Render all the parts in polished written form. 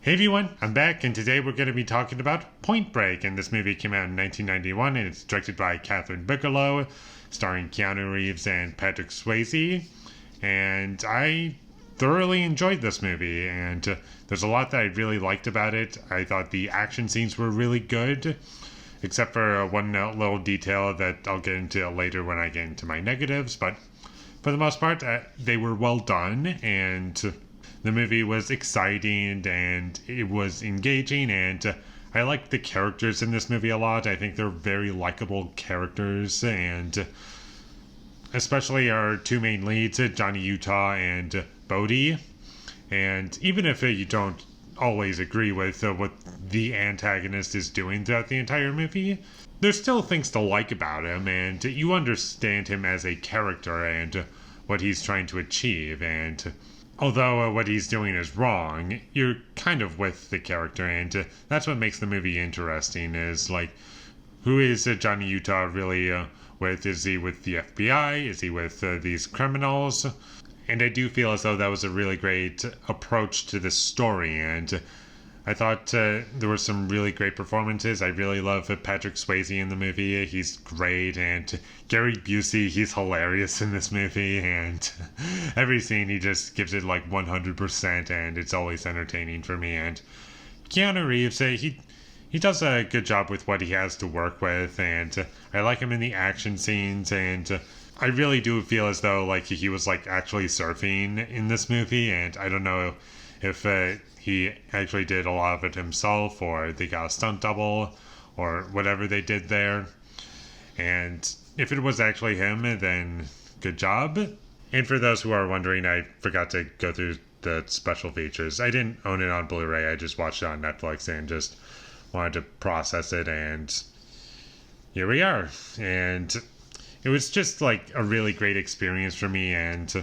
Hey everyone, I'm back, and today we're going to be talking about Point Break. And this movie came out in 1991, and it's directed by Catherine Bigelow, starring Keanu Reeves and Patrick Swayze. And I thoroughly enjoyed this movie, and there's a lot that I really liked about it. I thought the action scenes were really good, except for one little detail that I'll get into later when I get into my negatives. But for the most part, they were well done, and the movie was exciting and it was engaging, and I like the characters in this movie a lot. I think they're very likable characters, and especially our two main leads, Johnny Utah and Bodhi. And even if you don't always agree with what the antagonist is doing throughout the entire movie, there's still things to like about him, and you understand him as a character and what he's trying to achieve. And although what he's doing is wrong, you're kind of with the character, and that's what makes the movie interesting, is like, who is Johnny Utah really with? Is he with the FBI? Is he with these criminals? And I do feel as though that was a really great approach to this story, and I thought there were some really great performances. I really love Patrick Swayze in the movie. He's great. And Gary Busey, he's hilarious in this movie. And every scene, he just gives it like 100%, and it's always entertaining for me. And Keanu Reeves, he does a good job with what he has to work with. And I like him in the action scenes. And I really do feel as though like he was like actually surfing in this movie. And I don't know if he actually did a lot of it himself, or they got a stunt double, or whatever they did there. And if it was actually him, then good job. And for those who are wondering, I forgot to go through the special features. I didn't own it on Blu-ray, I just watched it on Netflix and just wanted to process it, and here we are. And it was just like a really great experience for me. And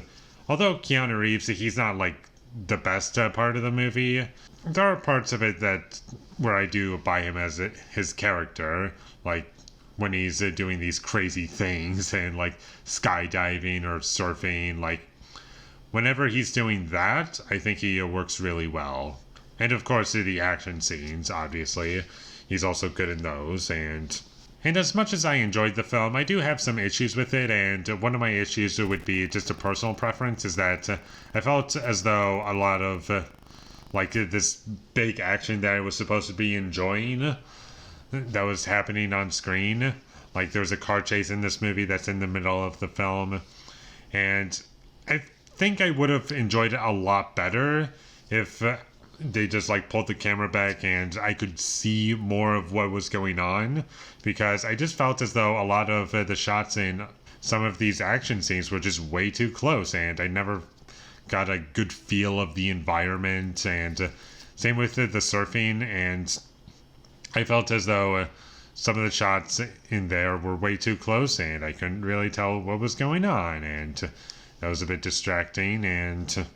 although Keanu Reeves, he's not like the best part of the movie, there are parts of it that where I do buy him as his character, like when he's doing these crazy things and like skydiving or surfing. Like whenever he's doing that, I think he works really well. And of course the action scenes, obviously he's also good in those. And as much as I enjoyed the film, I do have some issues with it, and one of my issues would be just a personal preference, is that I felt as though a lot of like this big action that I was supposed to be enjoying that was happening on screen. Like there's a car chase in this movie that's in the middle of the film, and I think I would have enjoyed it a lot better if they just like pulled the camera back and I could see more of what was going on, because I just felt as though a lot of the shots in some of these action scenes were just way too close, and I never got a good feel of the environment. And same with the surfing, and I felt as though some of the shots in there were way too close, and I couldn't really tell what was going on, and that was a bit distracting. And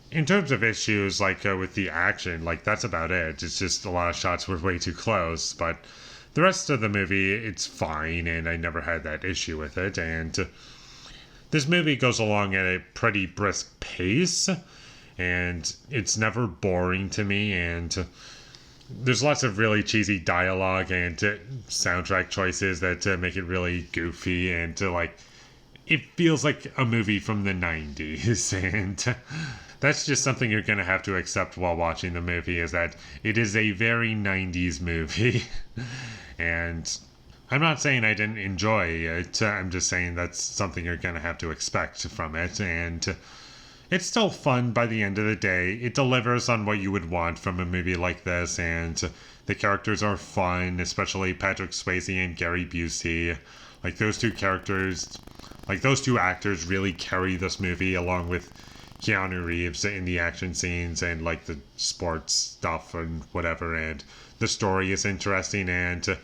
in terms of issues, like with the action, like that's about it. It's just a lot of shots were way too close, but the rest of the movie, it's fine, and I never had that issue with it. And this movie goes along at a pretty brisk pace, and it's never boring to me. And there's lots of really cheesy dialogue and soundtrack choices that make it really goofy, and like it feels like a movie from the 90s. And that's just something you're going to have to accept while watching the movie, is that it is a very 90s movie. And I'm not saying I didn't enjoy it, I'm just saying that's something you're going to have to expect from it. And it's still fun by the end of the day. It delivers on what you would want from a movie like this, and the characters are fun, especially Patrick Swayze and Gary Busey. Like those two characters, like those two actors really carry this movie, along with Keanu Reeves in the action scenes and like the sports stuff and whatever. And the story is interesting, and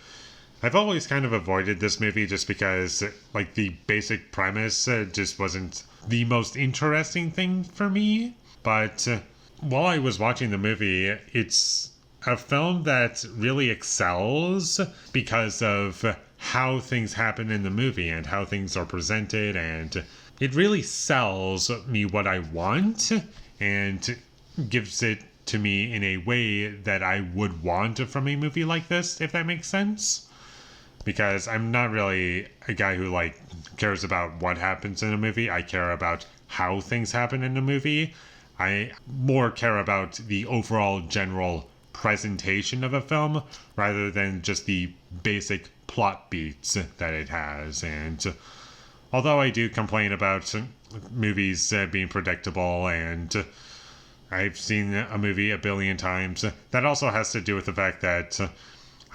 I've always kind of avoided this movie just because like the basic premise just wasn't the most interesting thing for me. But while I was watching the movie, it's a film that really excels because of how things happen in the movie and how things are presented, and it really sells me what I want and gives it to me in a way that I would want from a movie like this, if that makes sense. Because I'm not really a guy who like cares about what happens in a movie. I care about how things happen in a movie. I more care about the overall general presentation of a film rather than just the basic plot beats that it has. And although I do complain about movies being predictable, and I've seen a movie a billion times, that also has to do with the fact that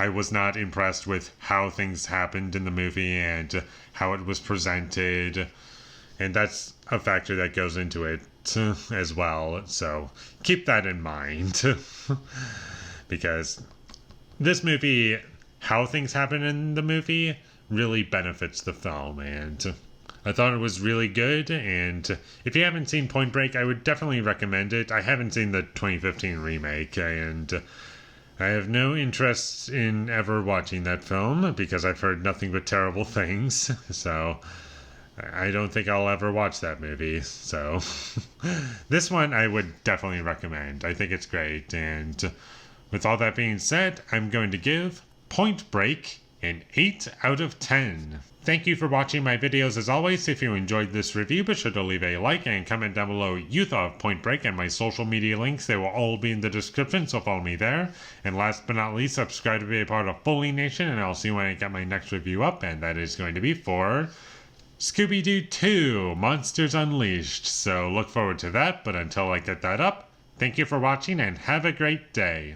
I was not impressed with how things happened in the movie and how it was presented. And that's a factor that goes into it as well. So keep that in mind. Because this movie, how things happen in the movie, really benefits the film. And I thought it was really good. And if you haven't seen Point Break, I would definitely recommend it. I haven't seen the 2015 remake, and I have no interest in ever watching that film because I've heard nothing but terrible things. So I don't think I'll ever watch that movie. So this one I would definitely recommend. I think it's great. And with all that being said, I'm going to give Point Break an 8 out of 10. Thank you for watching my videos as always. If you enjoyed this review, be sure to leave a like and comment down below you thought of Point Break and my social media links. They will all be in the description, so follow me there. And last but not least, subscribe to be a part of Foley Nation, and I'll see you when I get my next review up, and that is going to be for Scooby-Doo 2 Monsters Unleashed. So look forward to that, but until I get that up, thank you for watching and have a great day.